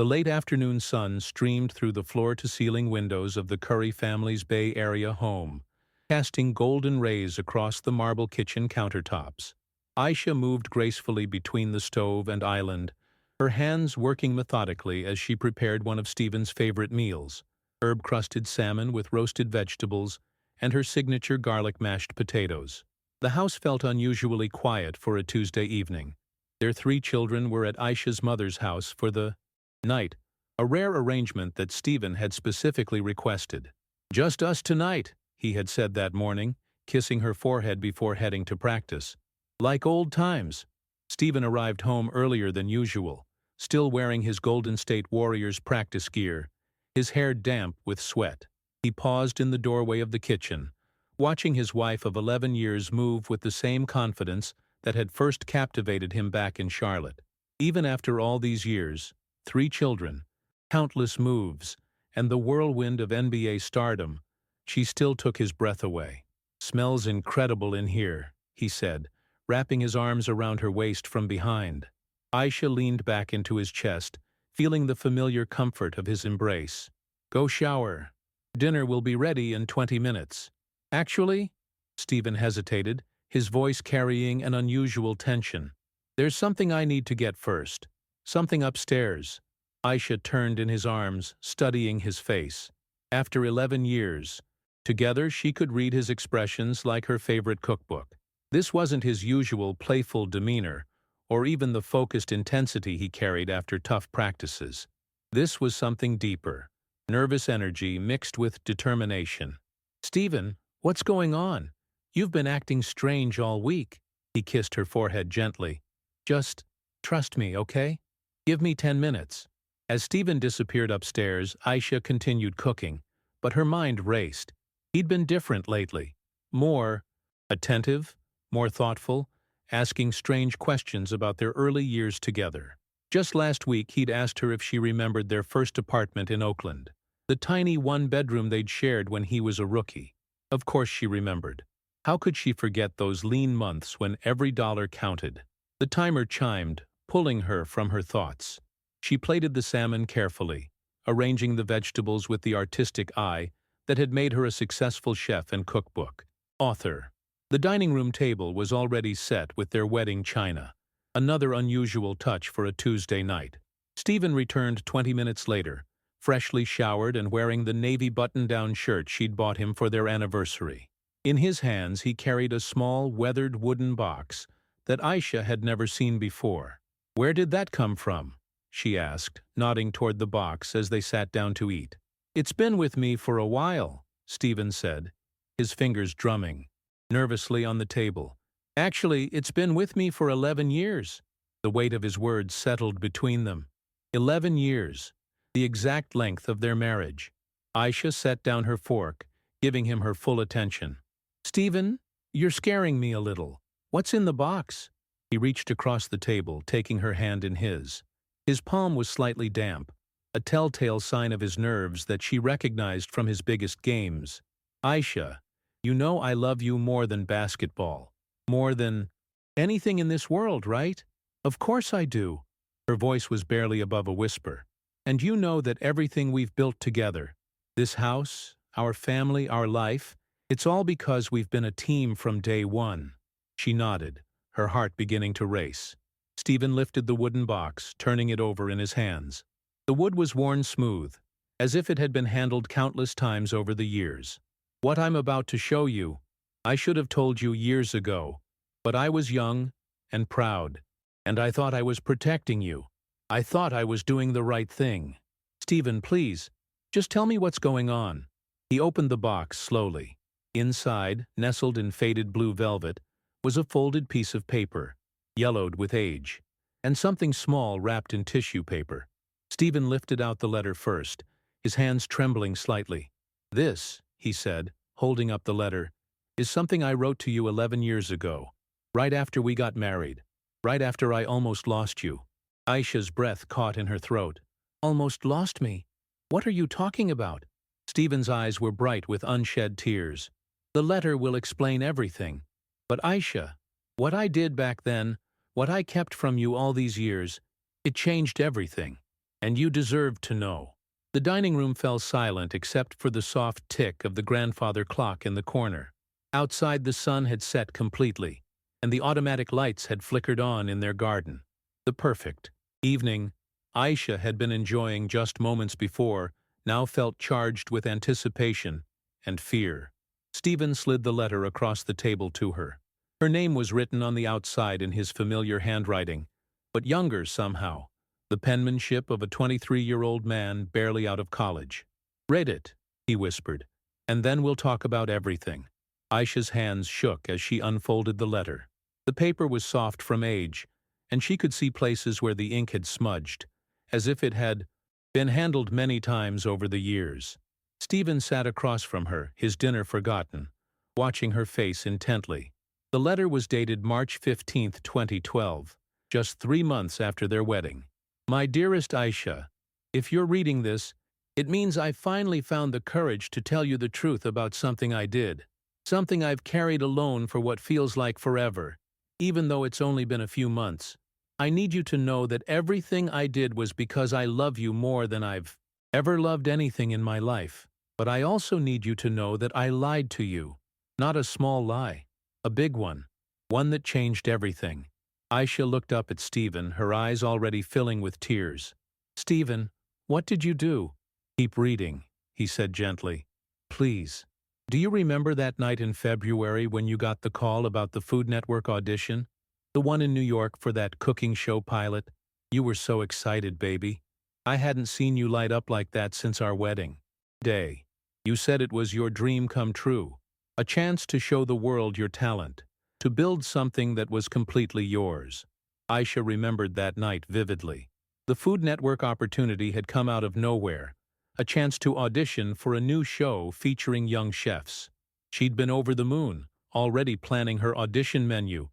The late afternoon sun streamed through the floor-to-ceiling windows of the Curry family's Bay Area home, casting golden rays across the marble kitchen countertops. Ayesha moved gracefully between the stove and island, her hands working methodically as she prepared one of Stephen's favorite meals, herb-crusted salmon with roasted vegetables and her signature garlic mashed potatoes. The house felt unusually quiet for a Tuesday evening. Their 3 children were at Ayesha's mother's house for the night, a rare arrangement that Stephen had specifically requested. "Just us tonight," he had said that morning, kissing her forehead before heading to practice. "Like old times." Stephen arrived home earlier than usual, still wearing his Golden State Warriors practice gear, his hair damp with sweat. He paused in the doorway of the kitchen, watching his wife of 11 years move with the same confidence that had first captivated him back in Charlotte. Even after all these years, 3 children, countless moves, and the whirlwind of NBA stardom, she still took his breath away. "Smells incredible in here," he said, wrapping his arms around her waist from behind. Ayesha leaned back into his chest, feeling the familiar comfort of his embrace. "Go shower. Dinner will be ready in 20 minutes. "Actually," Stephen hesitated, his voice carrying an unusual tension. "There's something I need to get first. Something upstairs." Ayesha turned in his arms, studying his face. After 11 years, together she could read his expressions like her favorite cookbook. This wasn't his usual playful demeanor, or even the focused intensity he carried after tough practices. This was something deeper, nervous energy mixed with determination. "Stephen, what's going on? You've been acting strange all week." He kissed her forehead gently. "Just trust me, okay? Give me 10 minutes." As Stephen disappeared upstairs, Ayesha continued cooking, but her mind raced. He'd been different lately. More attentive, more thoughtful, asking strange questions about their early years together. Just last week he'd asked her if she remembered their first apartment in Oakland, the tiny one-bedroom they'd shared when he was a rookie. Of course she remembered. How could she forget those lean months when every dollar counted? The timer chimed, pulling her from her thoughts. She plated the salmon carefully, arranging the vegetables with the artistic eye that had made her a successful chef and cookbook author. The dining room table was already set with their wedding china, another unusual touch for a Tuesday night. Stephen returned 20 minutes later, freshly showered and wearing the navy button-down shirt she'd bought him for their anniversary. In his hands he carried a small, weathered wooden box that Ayesha had never seen before. "Where did that come from?" she asked, nodding toward the box as they sat down to eat. "It's been with me for a while," Stephen said, his fingers drumming nervously on the table. "Actually, it's been with me for 11 years. The weight of his words settled between them. 11 years, the exact length of their marriage. Ayesha set down her fork, giving him her full attention. "Stephen, you're scaring me a little. What's in the box?" He reached across the table, taking her hand in his. His palm was slightly damp, a telltale sign of his nerves that she recognized from his biggest games. "Ayesha, you know I love you more than basketball. More than anything in this world, right?" "Of course I do." Her voice was barely above a whisper. "And you know that everything we've built together, this house, our family, our life, it's all because we've been a team from day one." She nodded, her heart beginning to race. Stephen lifted the wooden box, turning it over in his hands. The wood was worn smooth, as if it had been handled countless times over the years. "What I'm about to show you, I should have told you years ago, but I was young and proud, and I thought I was protecting you. I thought I was doing the right thing. Stephen, please, just tell me what's going on." He opened the box slowly. Inside, nestled in faded blue velvet, was a folded piece of paper, yellowed with age, and something small wrapped in tissue paper. Stephen lifted out the letter first, his hands trembling slightly. "This," he said, holding up the letter, "is something I wrote to you 11 years ago, right after we got married, right after I almost lost you." Ayesha's breath caught in her throat. "Almost lost me? What are you talking about?" Stephen's eyes were bright with unshed tears. "The letter will explain everything. But Ayesha, what I did back then, what I kept from you all these years, it changed everything. And you deserved to know. The dining room fell silent except for the soft tick of the grandfather clock in the corner. Outside the sun had set completely, and the automatic lights had flickered on in their garden. The perfect evening Ayesha had been enjoying just moments before now felt charged with anticipation and fear. Stephen slid the letter across the table to her. Her name was written on the outside in his familiar handwriting, but younger somehow, the penmanship of a 23-year-old man barely out of college. "Read it," he whispered, "and then we'll talk about everything." Aisha's hands shook as she unfolded the letter. The paper was soft from age, and she could see places where the ink had smudged, as if it had been handled many times over the years. Stephen sat across from her, his dinner forgotten, watching her face intently. The letter was dated March 15, 2012, just 3 months after their wedding. "My dearest Ayesha, if you're reading this, it means I finally found the courage to tell you the truth about something I did. Something I've carried alone for what feels like forever, even though it's only been a few months. I need you to know that everything I did was because I love you more than I've ever loved anything in my life. But I also need you to know that I lied to you. Not a small lie. A big one. One that changed everything." Ayesha looked up at Stephen, her eyes already filling with tears. "Stephen, what did you do?" "Keep reading," he said gently. "Please. Do you remember that night in February when you got the call about the Food Network audition? The one in New York for that cooking show pilot? You were so excited, baby. I hadn't seen you light up like that since our wedding day. You said it was your dream come true. A chance to show the world your talent. To build something that was completely yours." Ayesha remembered that night vividly. The Food Network opportunity had come out of nowhere. A chance to audition for a new show featuring young chefs. She'd been over the moon, already planning her audition menu,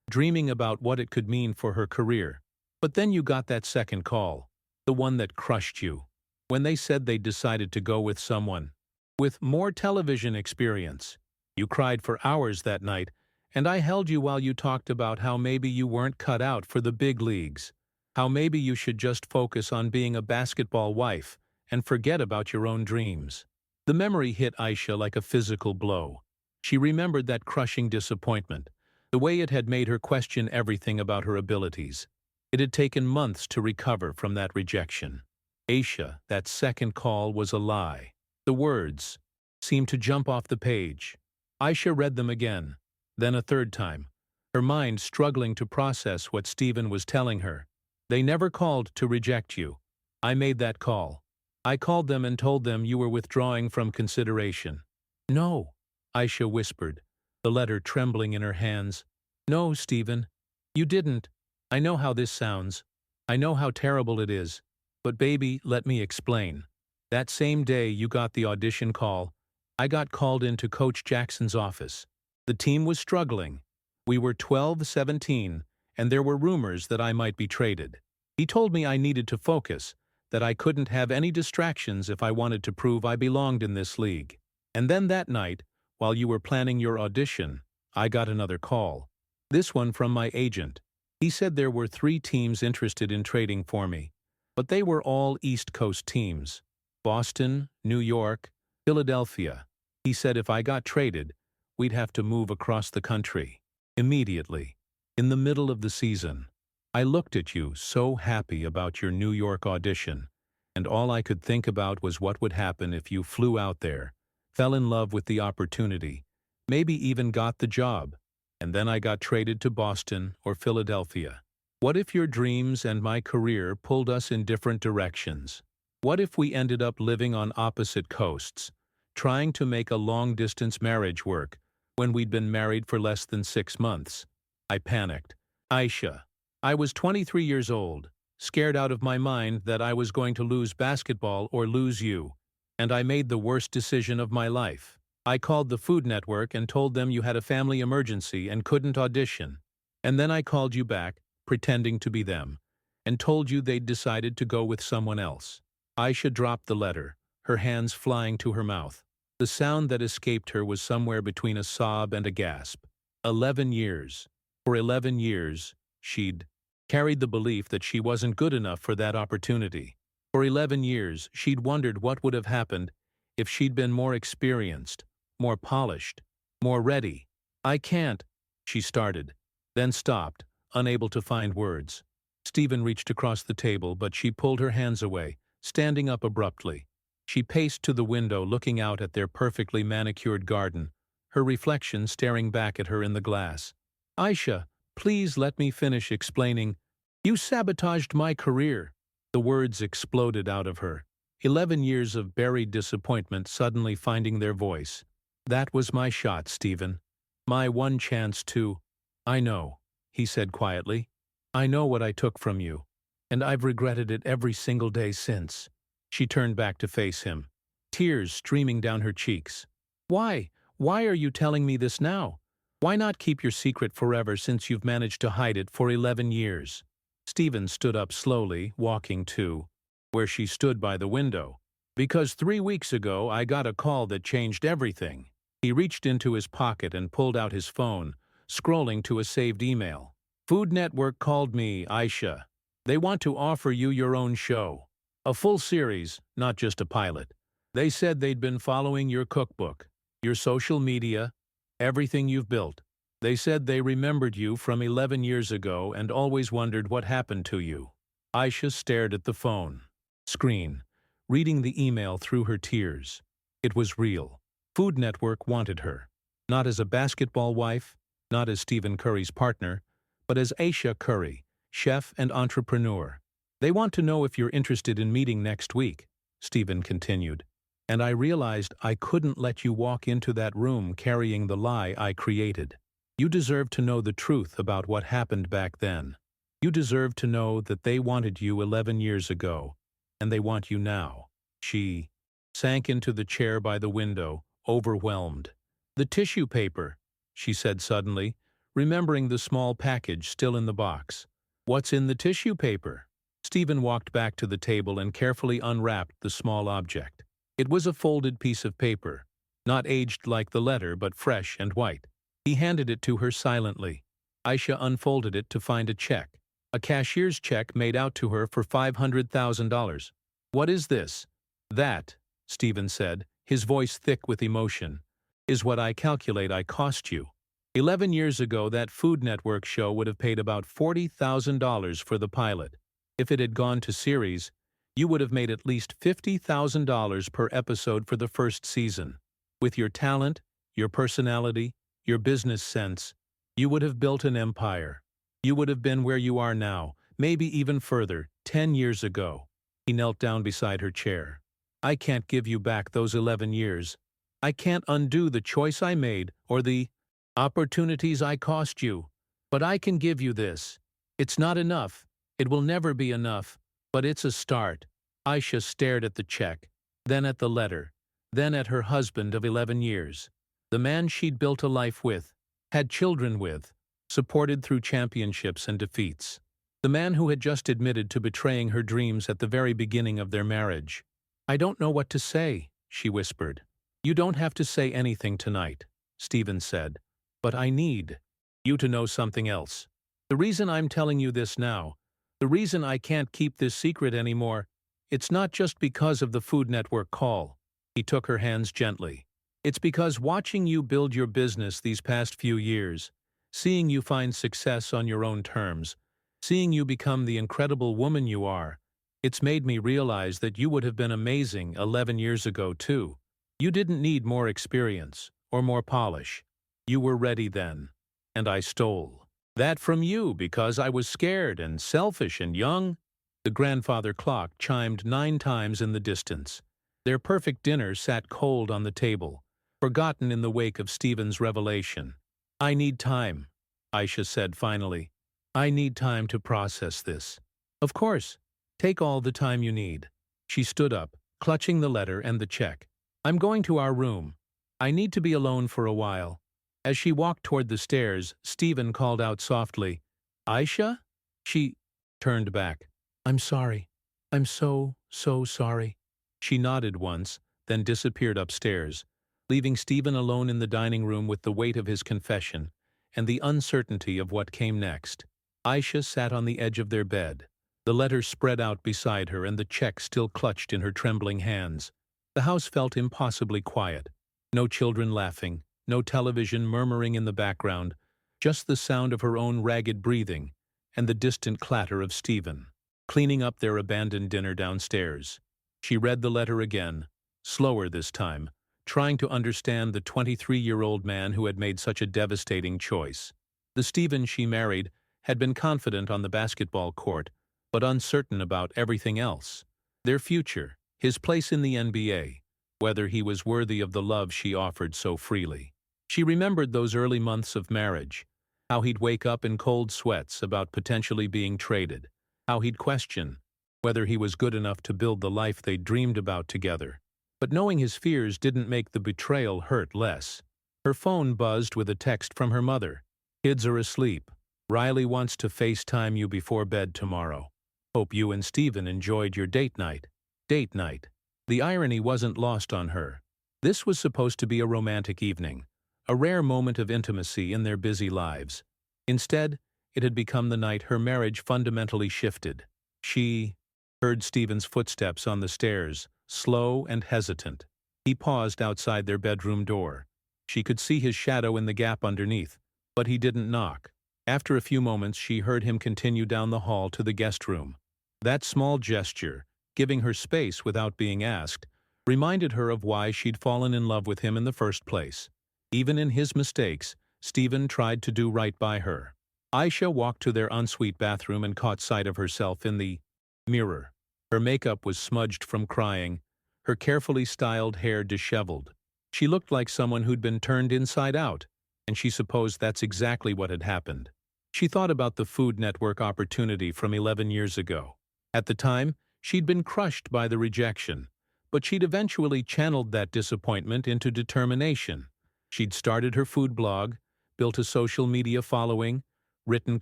dreaming about what it could mean for her career. But then you got that second call, the one that crushed you. When they said they'd decided to go with someone with more television experience. You cried for hours that night, and I held you while you talked about how maybe you weren't cut out for the big leagues. How maybe you should just focus on being a basketball wife and forget about your own dreams. The memory hit Ayesha like a physical blow. She remembered that crushing disappointment, the way it had made her question everything about her abilities. It had taken months to recover from that rejection. Ayesha, that second call was a lie. The words seemed to jump off the page. Ayesha read them again, then a third time, her mind struggling to process what Stephen was telling her. "They never called to reject you. I made that call. I called them and told them you were withdrawing from consideration." "No," Ayesha whispered, the letter trembling in her hands. "No, Stephen, you didn't. I know how this sounds. I know how terrible it is. But baby, let me explain. That same day you got the audition call, I got called into Coach Jackson's office. The team was struggling. We were 12-17, and there were rumors that I might be traded. He told me I needed to focus, that I couldn't have any distractions if I wanted to prove I belonged in this league. And then that night, while you were planning your audition, I got another call. This one from my agent. He said there were 3 teams interested in trading for me, but they were all East Coast teams. Boston, New York, Philadelphia. He said if I got traded, we'd have to move across the country. Immediately. In the middle of the season. I looked at you, so happy about your New York audition, and all I could think about was what would happen if you flew out there, fell in love with the opportunity, maybe even got the job, and then I got traded to Boston or Philadelphia. What if your dreams and my career pulled us in different directions? What if we ended up living on opposite coasts, trying to make a long-distance marriage work when we'd been married for less than 6 months? I panicked. Ayesha. I was 23 years old, scared out of my mind that I was going to lose basketball or lose you, and I made the worst decision of my life. I called the Food Network and told them you had a family emergency and couldn't audition. And then I called you back, pretending to be them, and told you they'd decided to go with someone else. Ayesha dropped the letter, her hands flying to her mouth. The sound that escaped her was somewhere between a sob and a gasp. 11 years. For 11 years, she'd carried the belief that she wasn't good enough for that opportunity. For 11 years, she'd wondered what would have happened if she'd been more experienced, more polished, more ready. "I can't," she started, then stopped, unable to find words. Stephen reached across the table, but she pulled her hands away, standing up abruptly. She paced to the window, looking out at their perfectly manicured garden, her reflection staring back at her in the glass. "Ayesha, please let me finish explaining. You sabotaged my career." The words exploded out of her, 11 years of buried disappointment suddenly finding their voice. "That was my shot, Stephen. My one chance to—" "I know," he said quietly. "I know what I took from you, and I've regretted it every single day since." She turned back to face him, tears streaming down her cheeks. "Why? Why are you telling me this now? Why not keep your secret forever since you've managed to hide it for 11 years? Stephen stood up slowly, walking to where she stood by the window. "Because 3 weeks ago I got a call that changed everything." He reached into his pocket and pulled out his phone, scrolling to a saved email. "Food Network called me, Ayesha. They want to offer you your own show. A full series, not just a pilot. They said they'd been following your cookbook, your social media, everything you've built. They said they remembered you from 11 years ago and always wondered what happened to you." Ayesha stared at the phone screen, reading the email through her tears. It was real. Food Network wanted her. Not as a basketball wife, not as Stephen Curry's partner, but as Ayesha Curry, chef and entrepreneur. "They want to know if you're interested in meeting next week," Stephen continued. "And I realized I couldn't let you walk into that room carrying the lie I created. You deserve to know the truth about what happened back then. You deserve to know that they wanted you 11 years ago, and they want you now." She sank into the chair by the window, overwhelmed. "The tissue paper," she said suddenly, remembering the small package still in the box. "What's in the tissue paper?" Stephen walked back to the table and carefully unwrapped the small object. It was a folded piece of paper, not aged like the letter but fresh and white. He handed it to her silently. Ayesha unfolded it to find a check. A cashier's check made out to her for $500,000. "What is this?" "That," Stephen said, his voice thick with emotion, "is what I calculate I cost you. 11 years ago that Food Network show would have paid about $40,000 for the pilot. If it had gone to series, you would have made at least $50,000 per episode for the first season. With your talent, your personality, your business sense, you would have built an empire. You would have been where you are now, maybe even further, 10 years ago." He knelt down beside her chair. "I can't give you back those 11 years. I can't undo the choice I made or the opportunities I cost you. But I can give you this. It's not enough. It will never be enough. But it's a start." Ayesha stared at the check, then at the letter, then at her husband of 11 years. The man she'd built a life with, had children with, supported through championships and defeats. The man who had just admitted to betraying her dreams at the very beginning of their marriage. "I don't know what to say," she whispered. "You don't have to say anything tonight," Stephen said. "But I need you to know something else. The reason I'm telling you this now, the reason I can't keep this secret anymore, it's not just because of the Food Network call." He took her hands gently. "It's because watching you build your business these past few years, seeing you find success on your own terms, seeing you become the incredible woman you are, it's made me realize that you would have been amazing 11 years ago too. You didn't need more experience or more polish. You were ready then. And I stole that from you because I was scared and selfish and young." The grandfather clock chimed 9 times in the distance. Their perfect dinner sat cold on the table, forgotten in the wake of Stephen's revelation. "I need time," Ayesha said finally. "I need time to process this." "Of course. Take all the time you need." She stood up, clutching the letter and the check. "I'm going to our room. I need to be alone for a while." As she walked toward the stairs, Stephen called out softly, "Ayesha?" She turned back. "I'm sorry. I'm so sorry." She nodded once, then disappeared upstairs, leaving Stephen alone in the dining room with the weight of his confession and the uncertainty of what came next. Ayesha sat on the edge of their bed, The letter spread out beside her and the check still clutched in her trembling hands. The house felt impossibly quiet. No children laughing, no television murmuring in the background, just the sound of her own ragged breathing and the distant clatter of Stephen cleaning up their abandoned dinner downstairs. She read the letter again, slower this time, trying to understand the 23-year-old man who had made such a devastating choice. The Stephen she married had been confident on the basketball court, but uncertain about everything else. Their future, his place in the NBA, whether he was worthy of the love she offered so freely. She remembered those early months of marriage, how he'd wake up in cold sweats about potentially being traded, how he'd question whether he was good enough to build the life they dreamed about together. But knowing his fears didn't make the betrayal hurt less. Her phone buzzed with a text from her mother. "Kids are asleep. Riley wants to FaceTime you before bed tomorrow. Hope you and Stephen enjoyed your date night." Date night. The irony wasn't lost on her. This was supposed to be a romantic evening, a rare moment of intimacy in their busy lives. Instead, it had become the night her marriage fundamentally shifted. She heard Stephen's footsteps on the stairs, slow and hesitant. He paused outside their bedroom door. She could see his shadow in the gap underneath, but he didn't knock. After a few moments, she heard him continue down the hall to the guest room. That small gesture, giving her space without being asked, reminded her of why she'd fallen in love with him in the first place. Even in his mistakes, Stephen tried to do right by her. Ayesha walked to their ensuite bathroom and caught sight of herself in the mirror. Her makeup was smudged from crying, her carefully styled hair disheveled. She looked like someone who'd been turned inside out, and she supposed that's exactly what had happened. She thought about the Food Network opportunity from 11 years ago. At the time, she'd been crushed by the rejection, but she'd eventually channeled that disappointment into determination. She'd started her food blog, built a social media following, written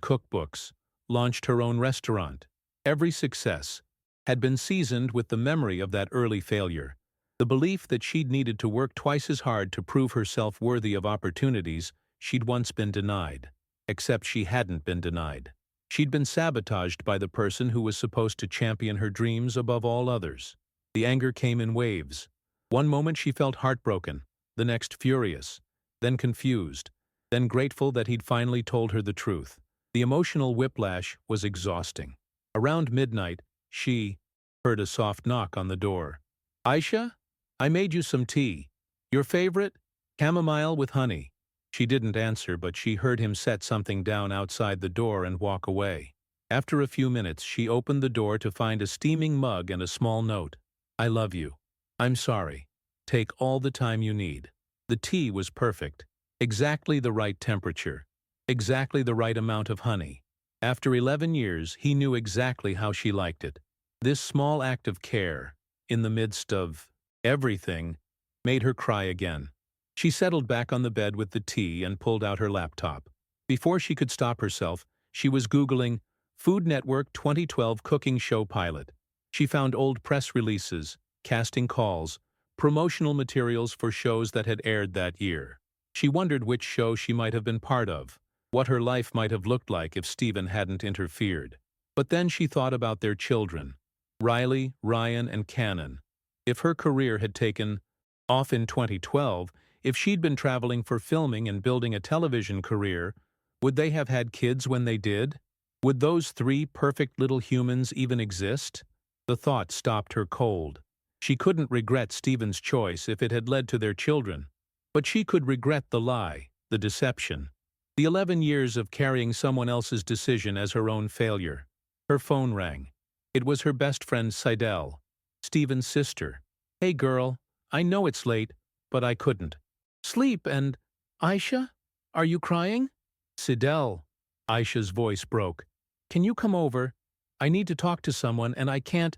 cookbooks, launched her own restaurant. Every success had been seasoned with the memory of that early failure, the belief that she'd needed to work twice as hard to prove herself worthy of opportunities she'd once been denied. Except she hadn't been denied. She'd been sabotaged by the person who was supposed to champion her dreams above all others. The anger came in waves. One moment she felt heartbroken, the next furious, then confused, then grateful that he'd finally told her the truth. The emotional whiplash was exhausting. Around midnight, she heard a soft knock on the door. "Ayesha, I made you some tea. Your favorite? Chamomile with honey." She didn't answer, but she heard him set something down outside the door and walk away. After a few minutes, she opened the door to find a steaming mug and a small note. "I love you. I'm sorry. Take all the time you need." The tea was perfect. Exactly the right temperature. Exactly the right amount of honey. After 11 years, he knew exactly how she liked it. This small act of care, in the midst of everything, made her cry again. She settled back on the bed with the tea and pulled out her laptop. Before she could stop herself, she was Googling Food Network 2012 cooking show pilot. She found old press releases, casting calls, promotional materials for shows that had aired that year. She wondered which show she might have been part of, what her life might have looked like if Stephen hadn't interfered. But then she thought about their children, Riley, Ryan, and Cannon. If her career had taken off in 2012, if she'd been traveling for filming and building a television career, would they have had kids when they did? Would those three perfect little humans even exist? The thought stopped her cold. She couldn't regret Stephen's choice if it had led to their children. But she could regret the lie, the deception, the 11 years of carrying someone else's decision as her own failure. Her phone rang. It was her best friend Sidel, Stephen's sister. "Hey girl, I know it's late, but I couldn't sleep and... Ayesha? Are you crying?" "Sidel," Ayesha's voice broke. "Can you come over? I need to talk to someone and I can't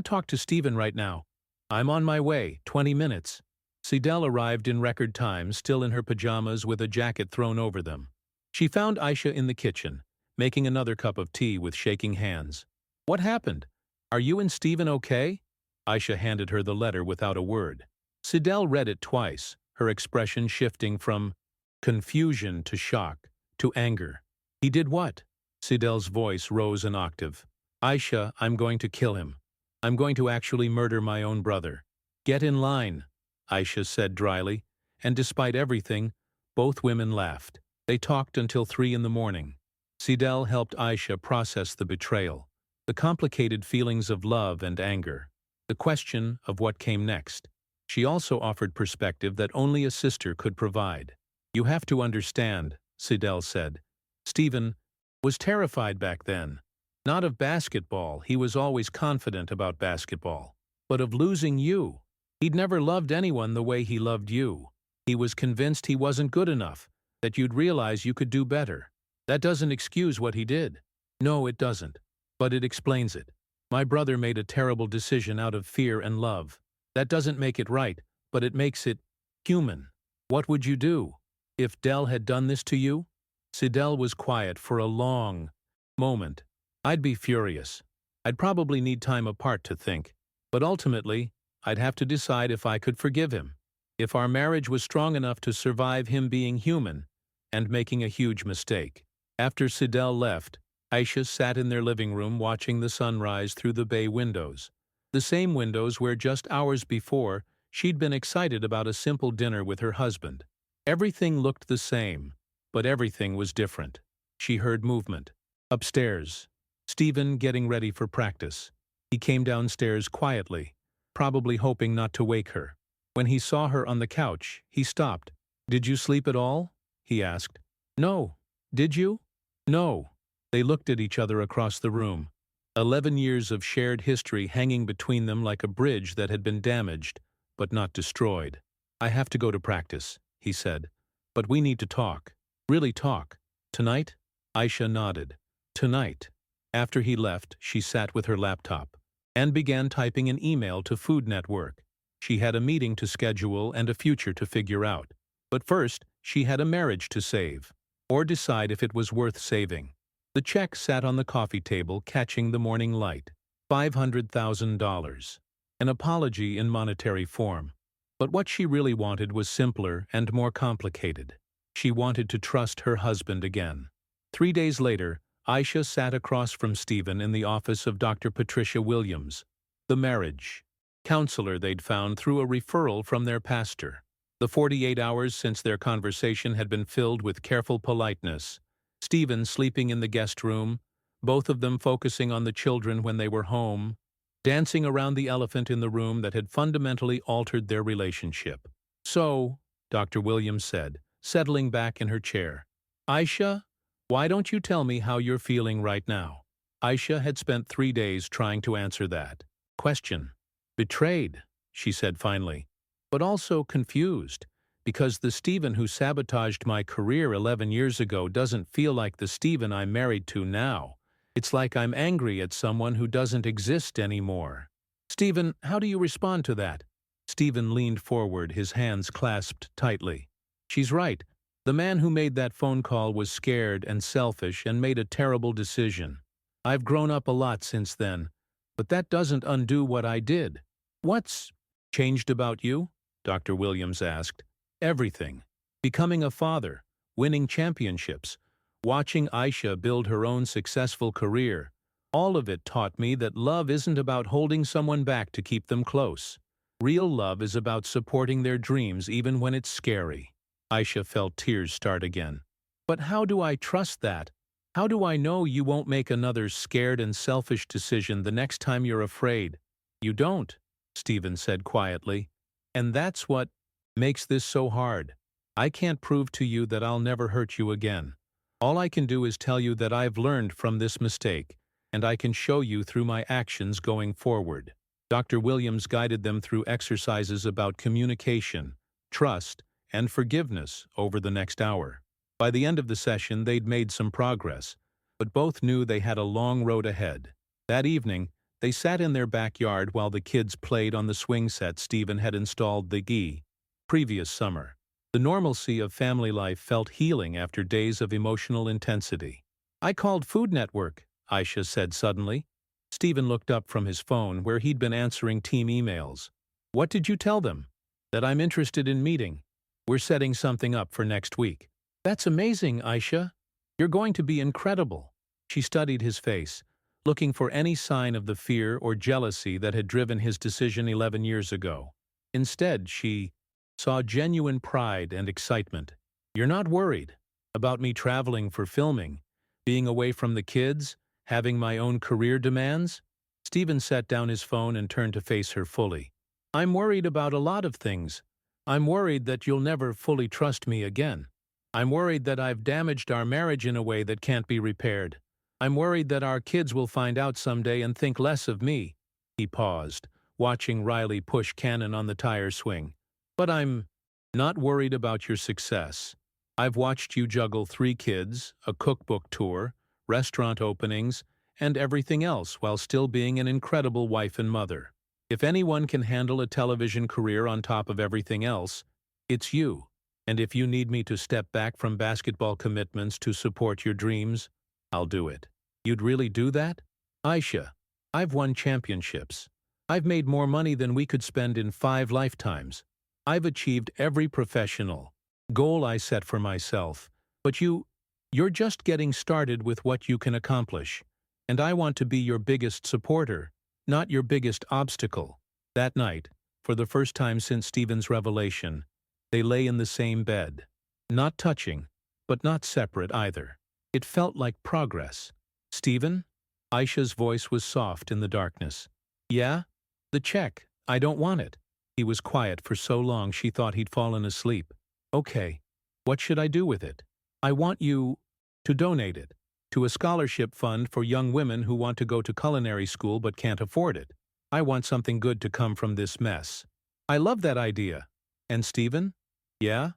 talk to Stephen right now." "I'm on my way, 20 minutes. Sidel arrived in record time, still in her pajamas with a jacket thrown over them. She found Ayesha in the kitchen, making another cup of tea with shaking hands. "What happened? Are you and Stephen okay?" Ayesha handed her the letter without a word. Sidel read it twice, her expression shifting from confusion to shock to anger. "He did what?" Sidel's voice rose an octave. Ayesha, I'm going to kill him. I'm going to actually murder my own brother. Get in line, Ayesha said dryly, and despite everything, both women laughed. They talked until 3 in the morning. Sidel helped Ayesha process the betrayal, the complicated feelings of love and anger, the question of what came next. She also offered perspective that only a sister could provide. You have to understand, Sidel said. Stephen was terrified back then. Not of basketball, he was always confident about basketball, but of losing you. He'd never loved anyone the way he loved you. He was convinced he wasn't good enough, that you'd realize you could do better. That doesn't excuse what he did. No, it doesn't. But it explains it. My brother made a terrible decision out of fear and love. That doesn't make it right, but it makes it human. What would you do if Dell had done this to you? Sidel was quiet for a long moment. I'd be furious. I'd probably need time apart to think. But ultimately, I'd have to decide if I could forgive him. If our marriage was strong enough to survive him being human and making a huge mistake. After Sidel left, Ayesha sat in their living room watching the sunrise through the bay windows. The same windows where just hours before she'd been excited about a simple dinner with her husband. Everything looked the same, but everything was different. She heard movement. Upstairs, Stephen getting ready for practice. He came downstairs quietly, probably hoping not to wake her. When he saw her on the couch, he stopped. "Did you sleep at all?" he asked. "No. Did you?" "No." They looked at each other across the room. 11 years of shared history hanging between them like a bridge that had been damaged, but not destroyed. "I have to go to practice," he said. "But we need to talk. Really talk. Tonight?" Ayesha nodded. "Tonight." After he left, she sat with her laptop and began typing an email to Food Network. She had a meeting to schedule and a future to figure out. But first, she had a marriage to save, or decide if it was worth saving. The check sat on the coffee table, catching the morning light. $500,000. An apology in monetary form. But what she really wanted was simpler and more complicated. She wanted to trust her husband again. 3 days later, Ayesha sat across from Stephen in the office of Dr. Patricia Williams, the marriage counselor they'd found through a referral from their pastor. The 48 hours since their conversation had been filled with careful politeness. Stephen sleeping in the guest room, both of them focusing on the children when they were home, dancing around the elephant in the room that had fundamentally altered their relationship. "So," Dr. Williams said, settling back in her chair, "Ayesha, why don't you tell me how you're feeling right now?" Ayesha had spent 3 days trying to answer that question. "Betrayed," she said finally, "but also confused, because the Stephen who sabotaged my career 11 years ago doesn't feel like the Stephen I'm married to now. It's like I'm angry at someone who doesn't exist anymore." "Stephen, how do you respond to that?" Stephen leaned forward, his hands clasped tightly. "She's right. The man who made that phone call was scared and selfish and made a terrible decision. I've grown up a lot since then, but that doesn't undo what I did." "What's changed about you?" Dr. Williams asked. "Everything. Becoming a father, winning championships, watching Ayesha build her own successful career. All of it taught me that love isn't about holding someone back to keep them close. Real love is about supporting their dreams even when it's scary." Ayesha felt tears start again. "But how do I trust that? How do I know you won't make another scared and selfish decision the next time you're afraid?" "You don't," Stephen said quietly. "And that's what makes this so hard. I can't prove to you that I'll never hurt you again. All I can do is tell you that I've learned from this mistake, and I can show you through my actions going forward." Dr. Williams guided them through exercises about communication, trust, and forgiveness over the next hour. By the end of the session, they'd made some progress, but both knew they had a long road ahead. That evening, they sat in their backyard while the kids played on the swing set Stephen had installed the previous summer. The normalcy of family life felt healing after days of emotional intensity. "I called Food Network," Ayesha said suddenly. Stephen looked up from his phone where he'd been answering team emails. "What did you tell them?" "That I'm interested in meeting. We're setting something up for next week." "That's amazing, Ayesha. You're going to be incredible." She studied his face. looking for any sign of the fear or jealousy that had driven his decision 11 years ago. Instead, she saw genuine pride and excitement. "You're not worried about me traveling for filming, being away from the kids, having my own career demands?" Stephen set down his phone and turned to face her fully. "I'm worried about a lot of things. I'm worried that you'll never fully trust me again. I'm worried that I've damaged our marriage in a way that can't be repaired. I'm worried that our kids will find out someday and think less of me." He paused, watching Riley push Cannon on the tire swing. "But I'm not worried about your success. I've watched you juggle 3 kids, a cookbook tour, restaurant openings, and everything else while still being an incredible wife and mother. If anyone can handle a television career on top of everything else, it's you. And if you need me to step back from basketball commitments to support your dreams, I'll do it." "You'd really do that?" "Ayesha, I've won championships. I've made more money than we could spend in 5 lifetimes. I've achieved every professional goal I set for myself. But you're just getting started with what you can accomplish. And I want to be your biggest supporter, not your biggest obstacle." That night, for the first time since Stephen's revelation, they lay in the same bed. Not touching, but not separate either. It felt like progress. "Stephen?" Ayesha's voice was soft in the darkness. "Yeah? The check. I don't want it." He was quiet for so long she thought he'd fallen asleep. "Okay. What should I do with it?" "I want you to donate it to a scholarship fund for young women who want to go to culinary school but can't afford it. I want something good to come from this mess." "I love that idea." "And Stephen?" "Yeah?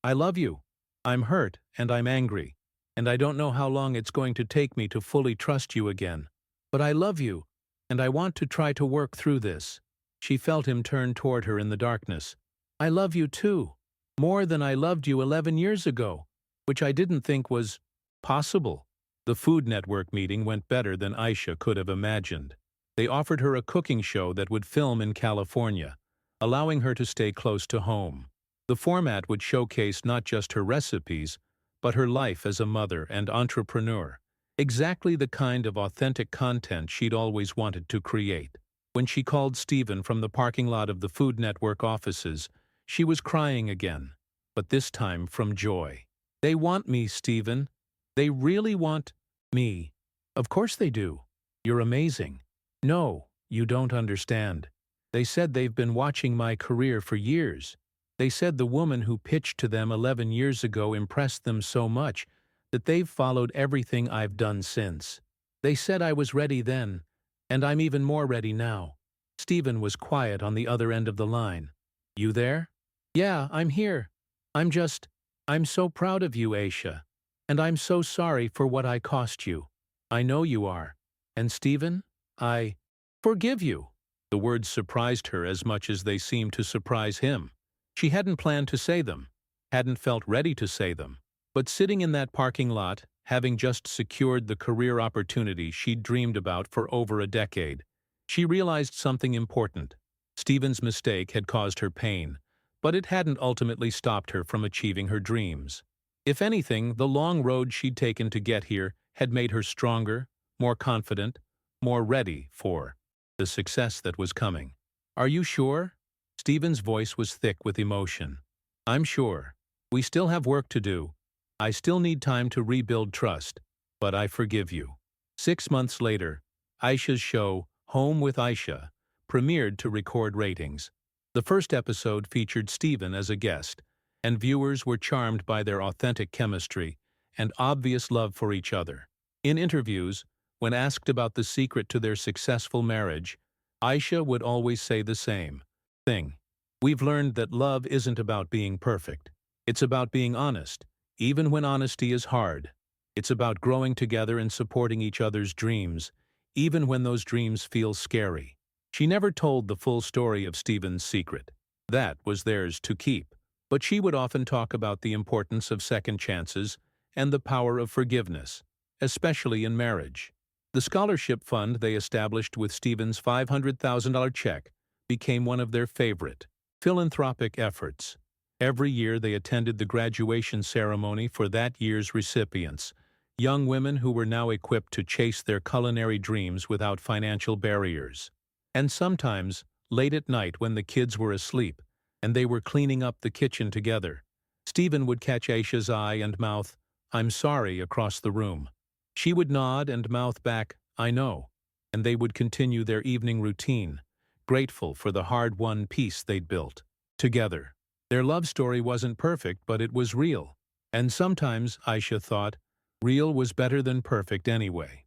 I love you. I'm hurt and I'm angry. And I don't know how long it's going to take me to fully trust you again. But I love you, and I want to try to work through this." She felt him turn toward her in the darkness. "I love you too. More than I loved you 11 years ago, which I didn't think was possible." The Food Network meeting went better than Ayesha could have imagined. They offered her a cooking show that would film in California, allowing her to stay close to home. The format would showcase not just her recipes, but her life as a mother and entrepreneur. Exactly the kind of authentic content she'd always wanted to create. When she called Stephen from the parking lot of the Food Network offices, she was crying again, but this time from joy. "They want me, Stephen. They really want me." "Of course they do. You're amazing." "No, you don't understand. They said they've been watching my career for years. They said the woman who pitched to them 11 years ago impressed them so much that they've followed everything I've done since. They said I was ready then, and I'm even more ready now." Stephen was quiet on the other end of the line. "You there?" "Yeah, I'm here. I'm so proud of you, Ayesha. And I'm so sorry for what I cost you." "I know you are. And Stephen, I forgive you." The words surprised her as much as they seemed to surprise him. She hadn't planned to say them, hadn't felt ready to say them. But sitting in that parking lot, having just secured the career opportunity she'd dreamed about for over a decade, she realized something important. Stephen's mistake had caused her pain, but it hadn't ultimately stopped her from achieving her dreams. If anything, the long road she'd taken to get here had made her stronger, more confident, more ready for the success that was coming. "Are you sure?" Stephen's voice was thick with emotion. "I'm sure. We still have work to do. I still need time to rebuild trust, but I forgive you." 6 months later, Ayesha's show, Home with Ayesha, premiered to record ratings. The first episode featured Stephen as a guest, and viewers were charmed by their authentic chemistry and obvious love for each other. In interviews, when asked about the secret to their successful marriage, Ayesha would always say the same thing. "We've learned that love isn't about being perfect. It's about being honest, even when honesty is hard. It's about growing together and supporting each other's dreams, even when those dreams feel scary." She never told the full story of Stephen's secret. That was theirs to keep. But she would often talk about the importance of second chances and the power of forgiveness, especially in marriage. The scholarship fund they established with Stephen's $500,000 check became one of their favorite philanthropic efforts. Every year they attended the graduation ceremony for that year's recipients, young women who were now equipped to chase their culinary dreams without financial barriers. And sometimes, late at night when the kids were asleep, and they were cleaning up the kitchen together, Stephen would catch Aisha's eye and mouth, "I'm sorry," across the room. She would nod and mouth back, "I know," and they would continue their evening routine, grateful for the hard-won peace they'd built together. Their love story wasn't perfect, but it was real. And sometimes, Ayesha thought, real was better than perfect anyway.